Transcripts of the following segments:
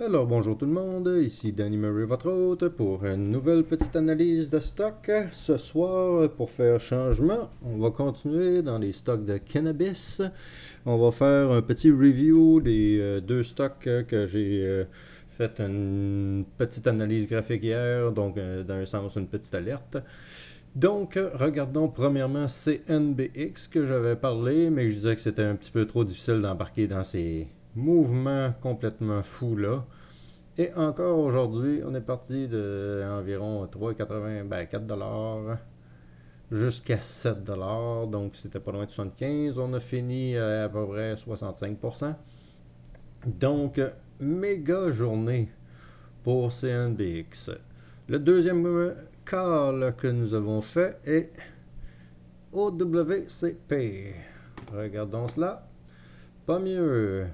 Alors bonjour tout le monde, ici Danny Murray, votre hôte, pour une nouvelle petite analyse de stock. Ce soir, pour faire changement, on va continuer dans les stocks de cannabis. On va faire un petit review des deux stocks que j'ai fait une petite analyse graphique hier, donc dans un sens une petite alerte. Donc, regardons premièrement CNBX que j'avais parlé, mais je disais que c'était un petit peu trop difficile d'embarquer dans ces mouvements complètement fous là. Et encore aujourd'hui, on est parti de environ 3,80, ben 4$ jusqu'à 7$. Donc c'était pas loin de 75. On a fini à peu près 65%. Donc, méga journée pour CNBX. Le deuxième call que nous avons fait est OWCP. Regardons cela. Pas mieux.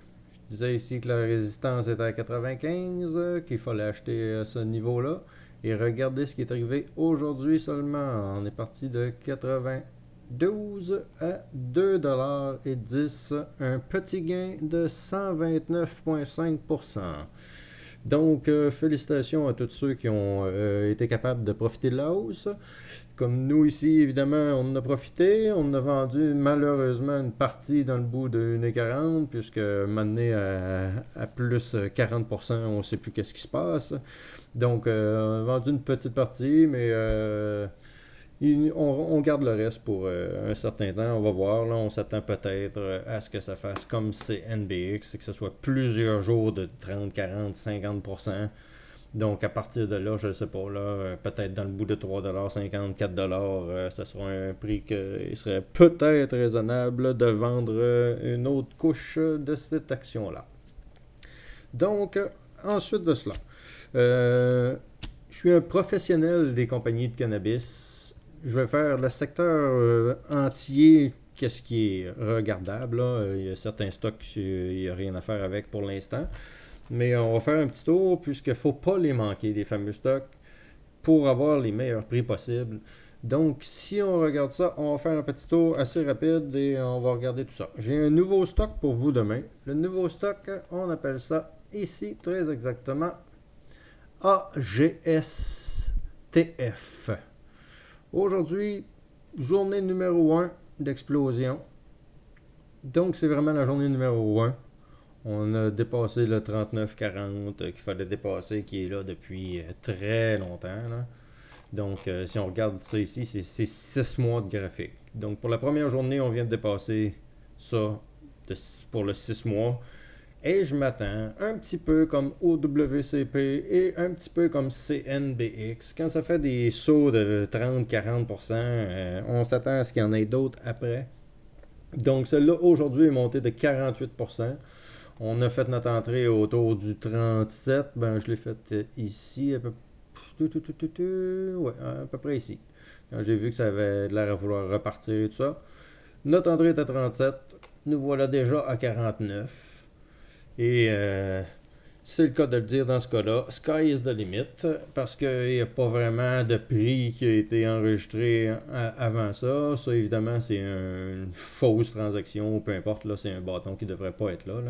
Je disais ici que la résistance était à 95, qu'il fallait acheter à ce niveau-là. Et regardez ce qui est arrivé aujourd'hui seulement. On est parti de 92 à 2,10$. Un petit gain de 129,5%. Donc, félicitations à tous ceux qui ont été capables de profiter de la hausse. Comme nous ici, évidemment, on en a profité. On a vendu malheureusement une partie dans le bout de 1,40$, puisque maintenant à plus 40%, on ne sait plus qu'est-ce qui se passe. Donc, on a vendu une petite partie, mais on garde le reste pour un certain temps. On va voir. Là, on s'attend peut-être à ce que ça fasse comme CNBX, que ce soit plusieurs jours de 30, 40, 50%. Donc, à partir de là, je ne sais pas, là, peut-être dans le bout de 3$, 50, 4$, ça sera un prix qu'il serait peut-être raisonnable de vendre une autre couche de cette action-là. Donc, ensuite de cela, je suis un professionnel des compagnies de cannabis. Je vais faire le secteur entier, qu'est-ce qui est regardable. Là. Il y a certains stocks, il n'y a rien à faire avec pour l'instant. Mais on va faire un petit tour, puisqu'il ne faut pas les manquer, les fameux stocks, pour avoir les meilleurs prix possibles. Donc, si on regarde ça, on va faire un petit tour assez rapide et on va regarder tout ça. J'ai un nouveau stock pour vous demain. Le nouveau stock, on appelle ça ici, très exactement, AGSTF. Aujourd'hui, journée numéro 1 d'explosion. Donc, c'est vraiment la journée numéro 1. On a dépassé le 39,40 qu'il fallait dépasser, qui est là depuis très longtemps. Là. Donc, si on regarde ça ici, c'est 6 mois de graphique. Donc, pour la première journée, on vient de dépasser ça pour le 6 mois. Et je m'attends un petit peu comme OWCP et un petit peu comme CNBX. Quand ça fait des sauts de 30-40%, on s'attend à ce qu'il y en ait d'autres après. Donc, celle-là, aujourd'hui, est montée de 48%. On a fait notre entrée autour du 37. Ben, je l'ai fait ici, ouais, à peu près ici. Quand j'ai vu que ça avait l'air à vouloir repartir et tout ça. Notre entrée est à 37. Nous voilà déjà à 49. Et c'est le cas de le dire dans ce cas-là. Sky is the limit. Parce qu'il n'y a pas vraiment de prix qui a été enregistré avant ça. Ça, évidemment, c'est une fausse transaction. Peu importe, là, c'est un bâton qui ne devrait pas être là.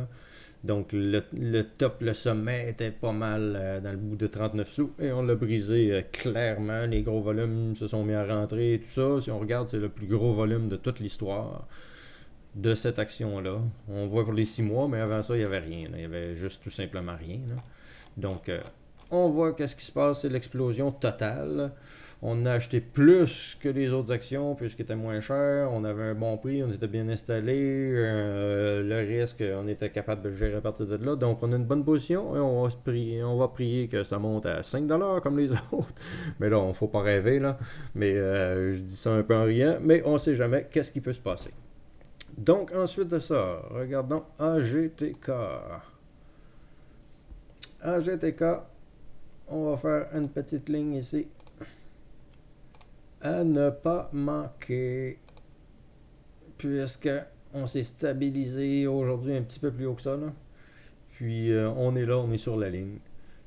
Donc le top, le sommet était pas mal dans le bout de 39 sous et on l'a brisé clairement. Les gros volumes se sont mis à rentrer et tout ça. Si on regarde, c'est le plus gros volume de toute l'histoire de cette action-là. On voit pour les 6 mois, mais avant ça, il n'y avait rien. Là. Il y avait juste tout simplement rien. Là. Donc, on voit qu'est-ce qui se passe, c'est l'explosion totale. On a acheté plus que les autres actions puisqu'il était moins cher. On avait un bon prix, on était bien installé. Le risque, on était capable de le gérer à partir de là. Donc, on a une bonne position et on va prier que ça monte à 5$ comme les autres. Mais là, on ne faut pas rêver. Là. Mais je dis ça un peu en riant. Mais on ne sait jamais qu'est-ce qui peut se passer. Donc, ensuite de ça, regardons AGTK. AGTK, on va faire une petite ligne ici à ne pas manquer, puisque on s'est stabilisé aujourd'hui un petit peu plus haut que ça. Là. Puis, on est là, on est sur la ligne.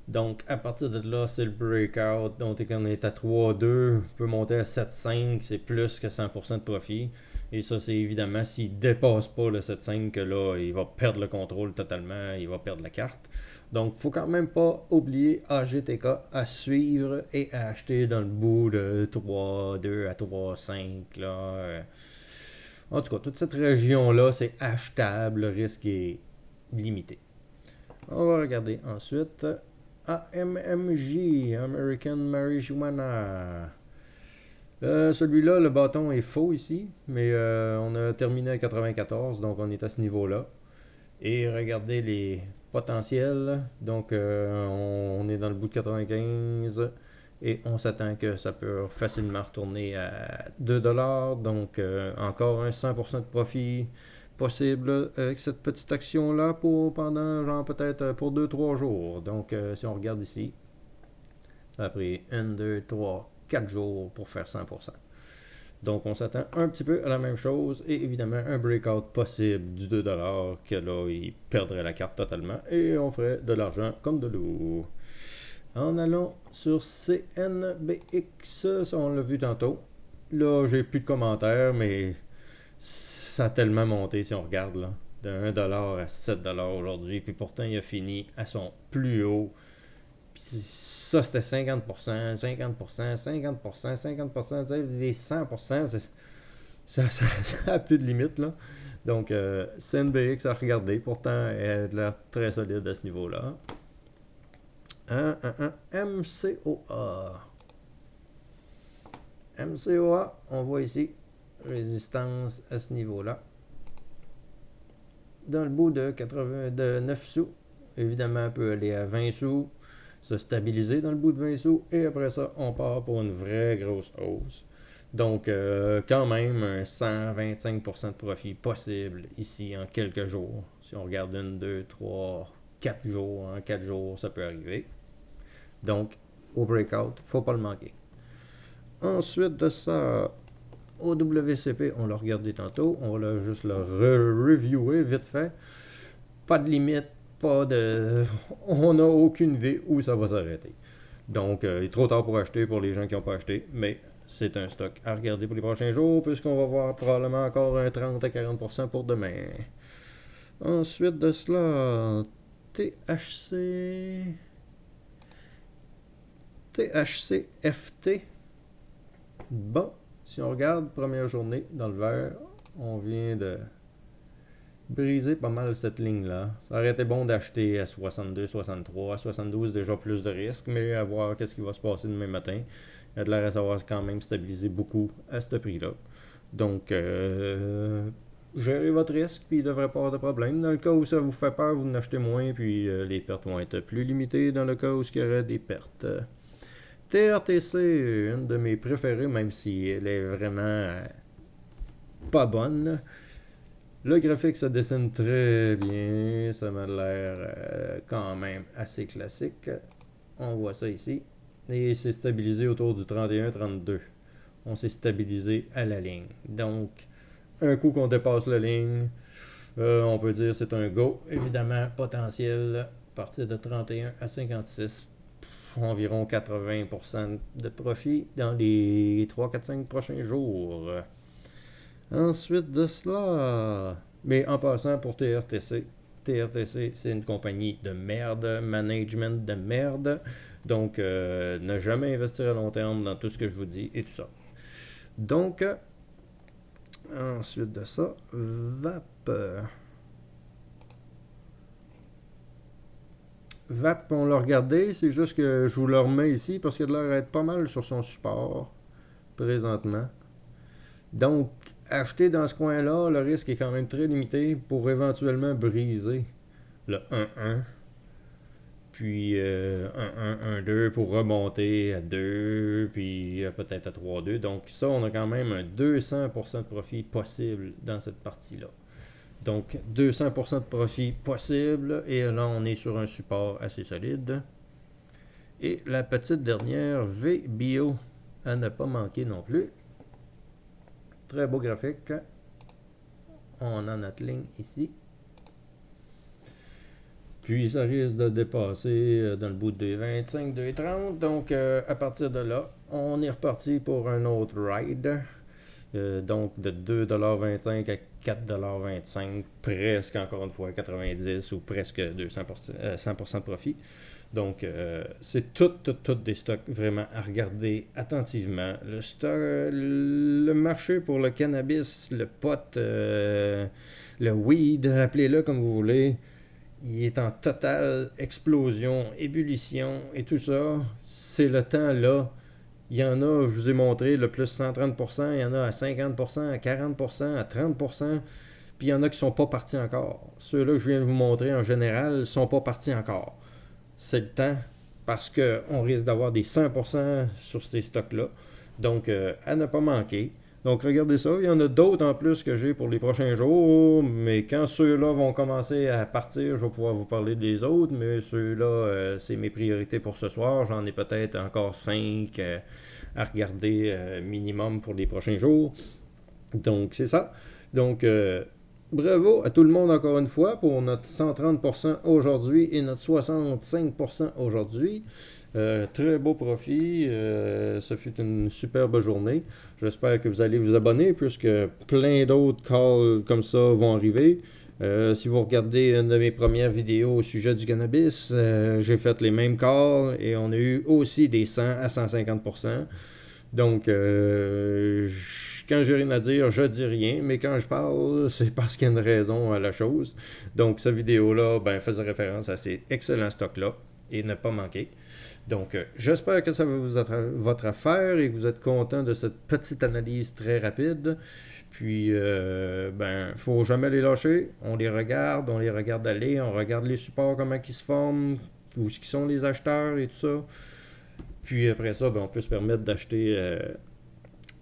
Donc, à partir de là, c'est le breakout. Donc, on est à 3,2, on peut monter à 7,5, c'est plus que 100% de profit. Et ça, c'est évidemment s'il ne dépasse pas le 7,5 que là, il va perdre le contrôle totalement, il va perdre la carte. Donc, il ne faut quand même pas oublier AGTK à suivre et à acheter dans le bout de 3,2 à 3,5. Là. En tout cas, toute cette région-là, c'est achetable, le risque est limité. On va regarder ensuite AMMJ, American Marijuana. Celui-là, le bâton est faux ici, mais on a terminé à 94, donc on est à ce niveau-là. Et regardez les potentiels. Donc, on est dans le bout de 95 et on s'attend que ça peut facilement retourner à 2$. Donc, encore un 100% de profit possible avec cette petite action-là pour pendant, genre peut-être pour 2-3 jours. Donc, si on regarde ici, ça a pris 1, 2, 3, 4 jours pour faire 100%. Donc, on s'attend un petit peu à la même chose et évidemment un breakout possible du 2$ que là, il perdrait la carte totalement et on ferait de l'argent comme de l'eau. En allant sur CNBX, ça on l'a vu tantôt. Là, j'ai plus de commentaires, mais ça a tellement monté si on regarde là. De 1$ à 7$ aujourd'hui, puis pourtant il a fini à son plus haut. Puis ça, c'était 50%, 50%, 50%, 50%, les 100%, ça n'a plus de limite, là. Donc, CNBX à regarder, pourtant, elle a l'air très solide à ce niveau-là. MCOA. MCOA, on voit ici, résistance à ce niveau-là. Dans le bout de 9 sous, évidemment, on peut aller à 20 sous, se stabiliser dans le bout de 20 sous, et après ça, on part pour une vraie grosse hausse. Donc, quand même, un 125% de profit possible ici en quelques jours. Si on regarde 1, 2, 3, 4 jours, en 4 jours, ça peut arriver. Donc, au breakout, faut pas le manquer. Ensuite de ça, au WCP, on l'a regardé tantôt, on va juste le reviewer vite fait. Pas de limite, pas de... On n'a aucune idée où ça va s'arrêter. Donc, il est trop tard pour acheter pour les gens qui n'ont pas acheté, mais c'est un stock à regarder pour les prochains jours, puisqu'on va voir probablement encore un 30 à 40% pour demain. Ensuite de cela, THCFT. Bon, si on regarde première journée dans le vert, on vient de briser pas mal cette ligne-là. Ça aurait été bon d'acheter à 62, 63, à 72, déjà plus de risques, mais à voir qu'est-ce qui va se passer demain matin. Il y a de l'air à savoir quand même stabiliser beaucoup à ce prix-là. Donc, gérez votre risque, puis il ne devrait pas avoir de problème. Dans le cas où ça vous fait peur, vous en achetez moins, puis les pertes vont être plus limitées dans le cas où il y aurait des pertes. TRTC, une de mes préférées, même si elle est vraiment pas bonne. Le graphique se dessine très bien, ça m'a l'air quand même assez classique. On voit ça ici. Et c'est stabilisé autour du 31-32. On s'est stabilisé à la ligne. Donc, un coup qu'on dépasse la ligne, on peut dire c'est un go. Évidemment, potentiel à partir de 31 à 56. Environ 80% de profit dans les 3, 4, 5 prochains jours. Ensuite de cela, mais en passant pour TRTC, TRTC c'est une compagnie de merde, management de merde, donc ne jamais investir à long terme dans tout ce que je vous dis et tout ça. Donc, ensuite de ça, VAP. VAP, on l'a regardé, c'est juste que je vous le remets ici parce qu'il a l'air d'être pas mal sur son support présentement. Donc, acheter dans ce coin-là, le risque est quand même très limité pour éventuellement briser le 1-1. Puis 1-1-1-2 pour remonter à 2, puis peut-être à 3-2. Donc ça, on a quand même un 200% de profit possible dans cette partie-là. Donc 200% de profit possible, et là on est sur un support assez solide. Et la petite dernière, VBio, à ne pas manquer non plus. Très beau graphique. On a notre ligne ici. Puis ça risque de dépasser dans le bout de 2,25, 2,30. Donc à partir de là, on est reparti pour un autre ride. Donc de 2,25 à 4,25 presque encore une fois 90 ou presque 100% de profit. Donc, c'est tout des stocks vraiment à regarder attentivement. Le marché pour le cannabis, le pot, le weed, appelez-le comme vous voulez, il est en totale explosion, ébullition et tout ça. C'est le temps là. Il y en a, je vous ai montré, le plus 130%, il y en a à 50%, à 40%, à 30%, puis il y en a qui ne sont pas partis encore. Ceux-là que je viens de vous montrer, en général, ne sont pas partis encore. C'est le temps parce qu'on risque d'avoir des 100% sur ces stocks-là. Donc, à ne pas manquer. Donc, regardez ça. Il y en a d'autres en plus que j'ai pour les prochains jours. Mais quand ceux-là vont commencer à partir, je vais pouvoir vous parler des autres. Mais ceux-là, c'est mes priorités pour ce soir. J'en ai peut-être encore 5 à regarder minimum pour les prochains jours. Donc, c'est ça. Donc, bravo à tout le monde encore une fois pour notre 130% aujourd'hui et notre 65% aujourd'hui. Très beau profit. Ce fut une superbe journée. J'espère que vous allez vous abonner puisque plein d'autres calls comme ça vont arriver. Si vous regardez une de mes premières vidéos au sujet du cannabis, j'ai fait les mêmes calls et on a eu aussi des 100 à 150%. Donc, quand j'ai rien à dire, je dis rien, mais quand je parle, c'est parce qu'il y a une raison à la chose. Donc, cette vidéo-là faisait référence à ces excellents stocks-là et ne pas manquer. Donc, j'espère que ça va vous être votre affaire et que vous êtes content de cette petite analyse très rapide. Puis, faut jamais les lâcher. On les regarde aller, on regarde les supports, comment ils se forment, où sont les acheteurs et tout ça. Puis après ça, on peut se permettre d'acheter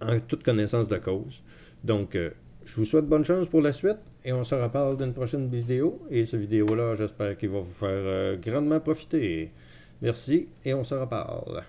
en toute connaissance de cause. Donc, je vous souhaite bonne chance pour la suite et on se reparle d'une prochaine vidéo. Et cette vidéo-là, j'espère qu'il va vous faire grandement profiter. Merci et on se reparle.